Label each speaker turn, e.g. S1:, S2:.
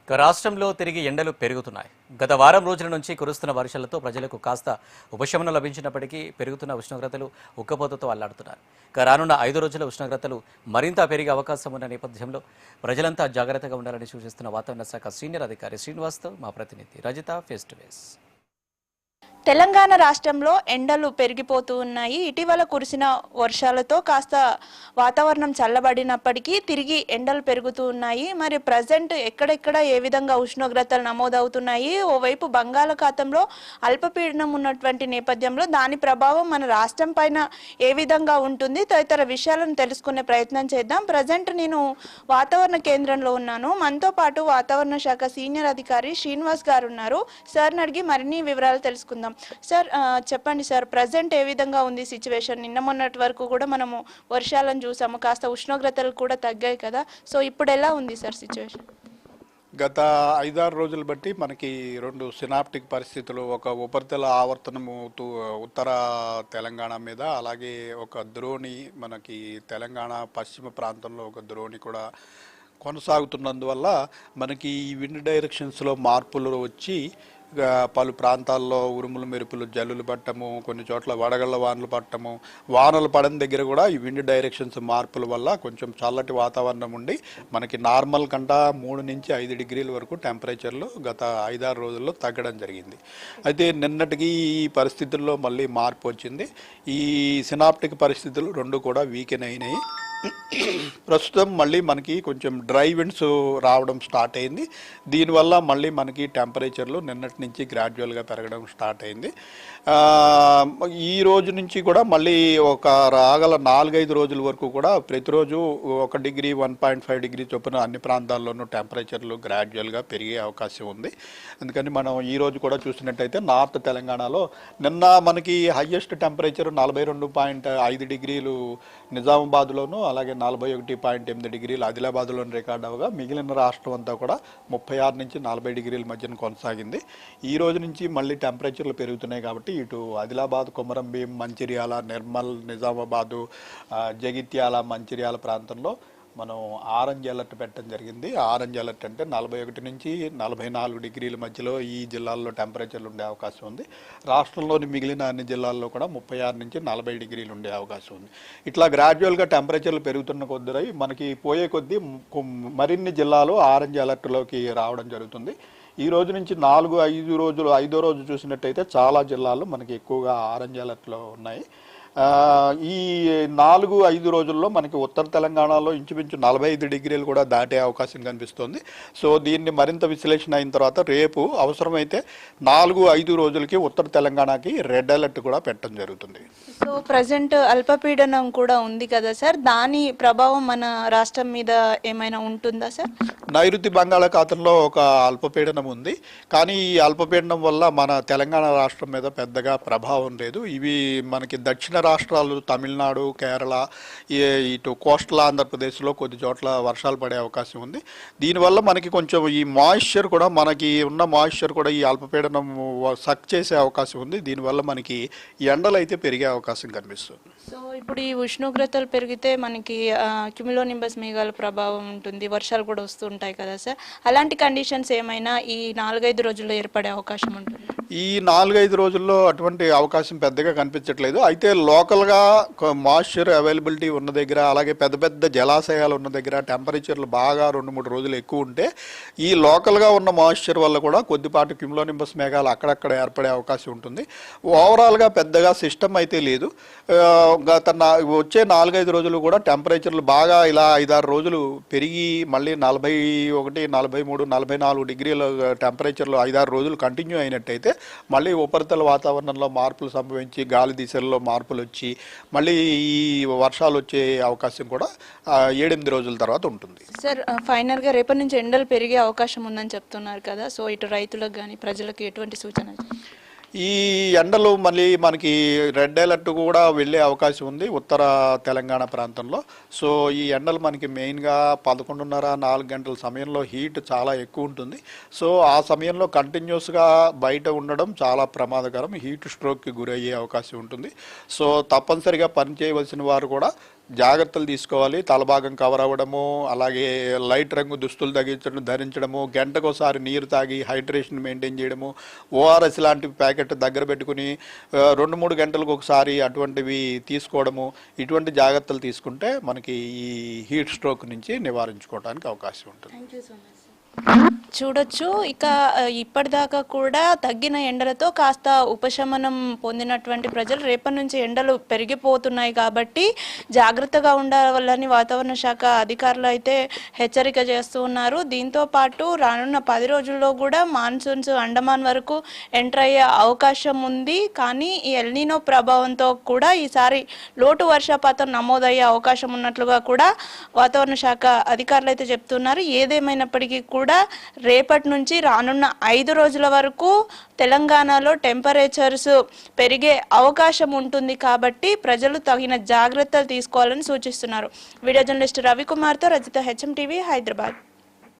S1: రాష్ట్రంలో తిరిగి ఎండలు పెరుగుతున్నాయి. గత వారం రోజుల నుంచి కురుస్తున్న వర్షాలతో ప్రజలకు కాస్త ఉపశమనం లభించినప్పటికీ పెరుగుతున్న ఉష్ణోగ్రతలు ఉక్కపోతతో అల్లాడుతున్నారు. రానున్న 5 రోజుల ఉష్ణోగ్రతలు మరింత పెరిగే అవకాశం ఉన్న నేపథ్యంలో ప్రజలంతా జాగ్రత్తగా ఉండాలని సూచిస్తున్న వాతావరణ శాఖ సీనియర్ అధికారి శ్రీనివాస్తో మా ప్రతినిధి Rajitha face to face.
S2: Telangana రాష్ట్రంలో ఎండలు పెరిగిపోతూ ఉన్నాయి. ఇటీవల కురిసిన వర్షాలతో కాస్త వాతావరణం చల్లబడినప్పటికీ తిరిగి ఎండలు పెరుగుతూ ఉన్నాయి. మరి ప్రజెంట్ ఎక్కడెక్కడ ఏ విధంగా ఉష్ణోగ్రతలు నమోదవుతున్నాయి? ఓవైపు బంగాళాఖాతంలో అల్పపీడనం ఉన్నటువంటి నేపథ్యంలో దాని ప్రభావం మన రాష్ట్రం పైన ఏ విధంగా ఉంటుంది? తదితర విషయాలను తెలుసుకునే ప్రయత్నం చేద్దాం. ప్రజెంట్ నేను వాతావరణ కేంద్రంలో ఉన్నాను. మనతో పాటు వాతావరణ శాఖ సీనియర్ అధికారి శ్రీనివాస్ గారు ఉన్నారు. సార్ని అడిగి మరిన్ని వివరాలు తెలుసుకుందాం. సార్, చెప్పండి సార్, ప్రజెంట్ ఏ విధంగా ఉంది సిచ్యువేషన్? నిన్న మొన్నటి వరకు కూడా మనము వర్షాలను చూసాము, కాస్త ఉష్ణోగ్రతలు కూడా తగ్గాయి కదా. సో ఇప్పుడు ఎలా ఉంది సార్ సిచ్యువేషన్?
S3: గత 5-6 రోజులు బట్టి మనకి 2 సినాప్టిక్ పరిస్థితులు, ఒక ఉపరితల ఆవర్తనము ఉత్తర తెలంగాణ మీద, అలాగే ఒక ద్రోణి మనకి తెలంగాణ పశ్చిమ ప్రాంతంలో ఒక ద్రోణి కూడా కొనసాగుతున్నందువల్ల మనకి ఈ విండ్ డైరెక్షన్స్లో మార్పులు వచ్చి పలు ప్రాంతాల్లో ఉరుములు మెరుపులు జల్లులు పట్టము, కొన్ని చోట్ల వడగళ్ల వానలు పట్టము, వానలు పడని దగ్గర కూడా ఈ విండ్ డైరెక్షన్స్ మార్పుల వల్ల కొంచెం చల్లటి వాతావరణం ఉండి మనకి నార్మల్ కంటా 3 నుంచి 5 డిగ్రీల వరకు టెంపరేచర్లు గత 5-6 రోజుల్లో తగ్గడం జరిగింది. అయితే నిన్నటికి ఈ పరిస్థితుల్లో మళ్ళీ మార్పు వచ్చింది. ఈ సినాప్టిక్ పరిస్థితులు 2 కూడా వీకెన్ అయినాయి. ప్రస్తుతం మళ్ళీ మనకి కొంచెం డ్రై విండ్స్ రావడం స్టార్ట్ అయింది. దీనివల్ల మళ్ళీ మనకి టెంపరేచర్లు నిన్నటి నుంచి గ్రాడ్యువల్గా పెరగడం స్టార్ట్ అయింది. ఈ రోజు నుంచి కూడా మళ్ళీ ఒక రాగల 4-5 రోజుల వరకు కూడా ప్రతిరోజు 1 డిగ్రీ 1.5 డిగ్రీ చొప్పున అన్ని ప్రాంతాల్లోనూ టెంపరేచర్లు గ్రాడ్యువల్గా పెరిగే అవకాశం ఉంది. అందుకని మనం ఈ రోజు కూడా చూసినట్టయితే నార్త్ తెలంగాణలో నిన్న మనకి హయ్యెస్ట్ టెంపరేచర్ 42.5 డిగ్రీలు నిజామాబాద్లోను, అలాగే 41.8 డిగ్రీలు ఆదిలాబాద్లోని రికార్డ్ అవగా మిగిలిన రాష్ట్రం అంతా కూడా 36 నుంచి 40 డిగ్రీల మధ్యన కొనసాగింది. ఈ రోజు నుంచి మళ్ళీ టెంపరేచర్లు పెరుగుతున్నాయి కాబట్టి ఇటు ఆదిలాబాద్, కొమరంభీం, మంచిర్యాల, నిర్మల్, నిజామాబాదు, జగిత్యాల, మంచిర్యాల ప్రాంతంలో మనం ఆరెంజ్ అలర్ట్ పెట్టడం జరిగింది. ఆరెంజ్ అలర్ట్ అంటే 41 నుంచి 44 డిగ్రీల మధ్యలో ఈ జిల్లాల్లో టెంపరేచర్లు ఉండే అవకాశం ఉంది. రాష్ట్రంలోని మిగిలిన అన్ని జిల్లాల్లో కూడా 36 నుంచి 40 డిగ్రీలు ఉండే అవకాశం ఉంది. ఇట్లా గ్రాడ్యువల్గా టెంపరేచర్లు పెరుగుతున్న కొద్దీ మనకి పోయే కొద్దీ మరిన్ని జిల్లాలు ఆరెంజ్ అలర్ట్లోకి రావడం జరుగుతుంది. ఈ రోజు నుంచి 4-5 రోజులు, 5వ రోజు చూసినట్టయితే చాలా జిల్లాలు మనకి ఎక్కువగా ఆరెంజ్ అలర్ట్లో ఉన్నాయి. ఈ 4-5 రోజుల్లో మనకి ఉత్తర తెలంగాణలో ఇంచుమించు 45 డిగ్రీలు కూడా దాటే అవకాశం కనిపిస్తుంది. సో దీన్ని మరింత విశ్లేషణ అయిన తర్వాత రేపు అవసరమైతే 4-5 రోజులకి ఉత్తర తెలంగాణకి రెడ్ అలర్ట్ కూడా పెట్టడం జరుగుతుంది.
S2: సో ప్రజెంట్ అల్పపీడనం కూడా ఉంది కదా సార్, దాని ప్రభావం మన రాష్ట్రం మీద ఏమైనా ఉంటుందా సార్?
S3: నైరుతి బంగాళాఖాతంలో ఒక అల్పపీడనం ఉంది, కానీ ఈ అల్పపీడనం వల్ల మన తెలంగాణ రాష్ట్రం మీద పెద్దగా ప్రభావం లేదు. ఇవి మనకి దక్షిణ రాష్ట్రాలు తమిళనాడు, కేరళ, ఇటు కోస్టల్ ఆంధ్రప్రదేశ్లో కొద్ది చోట్ల వర్షాలు పడే అవకాశం ఉంది. దీనివల్ల మనకి కొంచెం ఈ మాయిశ్చర్ కూడా, మనకి ఉన్న మాయిశ్చర్ కూడా ఈ అల్పపీడనం సక్ చేసే అవకాశం ఉంది. దీనివల్ల మనకి ఎండలు అయితే పెరిగే అవకాశం కనిపిస్తుంది.
S2: సో ఇప్పుడు ఈ ఉష్ణోగ్రతలు పెరిగితే మనకి క్యుములోనింబస్ మేఘాల ప్రభావం ఉంటుంది, వర్షాలు కూడా వస్తుంటాయి కదా సార్. అలాంటి కండిషన్స్ ఏమైనా ఈ 4-5 రోజుల్లో ఏర్పడే అవకాశం ఉంటుంది?
S3: ఈ 4-5 రోజుల్లో అటువంటి అవకాశం పెద్దగా కనిపించట్లేదు. అయితే లోకల్గా మాయిశ్చర్ అవైలబిలిటీ ఉన్న దగ్గర, అలాగే పెద్ద పెద్ద జలాశయాలు ఉన్న దగ్గర టెంపరేచర్లు బాగా 2-3 రోజులు ఎక్కువ ఉంటే ఈ లోకల్గా ఉన్న మాయిశ్చర్ వల్ల కూడా కొద్దిపాటి క్యుములోనింబస్ మేఘాలు అక్కడక్కడ ఏర్పడే అవకాశం ఉంటుంది. ఓవరాల్గా పెద్దగా సిస్టమ్ అయితే లేదు. గత వచ్చే 4-5 రోజులు కూడా టెంపరేచర్లు బాగా ఇలా 5-6 రోజులు పెరిగి మళ్ళీ 41, 43, 44 డిగ్రీల టెంపరేచర్లు 5-6 రోజులు కంటిన్యూ అయినట్టయితే మళ్ళీ ఉపరితల వాతావరణంలో మార్పులు సంభవించి గాలి దిశల్లో మార్పులు వచ్చి మళ్ళీ ఈ వర్షాలు వచ్చే అవకాశం కూడా 7-8 రోజుల తర్వాత ఉంటుంది.
S2: సార్, ఫైనల్గా రేపటి నుంచి ఎండలు పెరిగే అవకాశం ఉందని చెప్తున్నారు కదా. సో ఇటు రైతులకు కానీ ప్రజలకు ఎటువంటి సూచన?
S3: ఈ ఎండలు మళ్ళీ మనకి రెడ్ అలర్ట్ కూడా వెళ్ళే అవకాశం ఉంది ఉత్తర తెలంగాణ ప్రాంతంలో. సో ఈ ఎండలు మనకి మెయిన్గా 11:30-4 గంటల సమయంలో హీట్ చాలా ఎక్కువ ఉంటుంది. సో ఆ సమయంలో కంటిన్యూస్గా బయట ఉండడం చాలా ప్రమాదకరం, హీట్ స్ట్రోక్కి గురయ్యే అవకాశం ఉంటుంది. సో తప్పనిసరిగా పని చేయవలసిన వారు కూడా జాగ్రత్తలు తీసుకోవాలి. తలభాగం కవర్ అవ్వడము, అలాగే లైట్ రంగు దుస్తులు ధరించడము, గంటకోసారి నీరు తాగి హైడ్రేషన్ మెయింటైన్ చేయడము, ఓఆర్ఎస్ లాంటి ప్యాకెట్ దగ్గర పెట్టుకుని 2-3 గంటలకు ఒకసారి అటువంటివి తీసుకోవడము, ఇటువంటి జాగ్రత్తలు తీసుకుంటే మనకి ఈ హీట్ స్ట్రోక్ నుంచి నివారించుకోవడానికి అవకాశం ఉంటుంది.
S2: చూడొచ్చు. ఇక ఇప్పటిదాకా కూడా తగ్గిన ఎండలతో కాస్త ఉపశమనం పొందినటువంటి ప్రజలు రేపటి నుంచి ఎండలు పెరిగిపోతున్నాయి కాబట్టి జాగ్రత్తగా ఉండాలని వాతావరణ శాఖ అధికారులు అయితే హెచ్చరిక చేస్తూ ఉన్నారు. దీంతో పాటు రానున్న 10 రోజుల్లో కూడా మాన్సూన్స్ అండమాన్ వరకు ఎంటర్ అయ్యే అవకాశం ఉంది. కానీ ఈ ఎల్నినో ప్రభావంతో కూడా ఈసారి లోటు వర్షపాతం నమోదయ్యే అవకాశం ఉన్నట్లుగా కూడా వాతావరణ శాఖ అధికారులు అయితే చెప్తున్నారు. ఏదేమైనప్పటికీ కూడా రేపటి నుంచి రానున్న 5 రోజుల వరకు తెలంగాణలో టెంపరేచర్స్ పెరిగే అవకాశం ఉంటుంది కాబట్టి ప్రజలు తగిన జాగ్రత్తలు తీసుకోవాలని సూచిస్తున్నారు. వీడియో జర్నలిస్ట్ రవికుమార్తో రజిత, హెచ్ఎం టీవీ, హైదరాబాద్.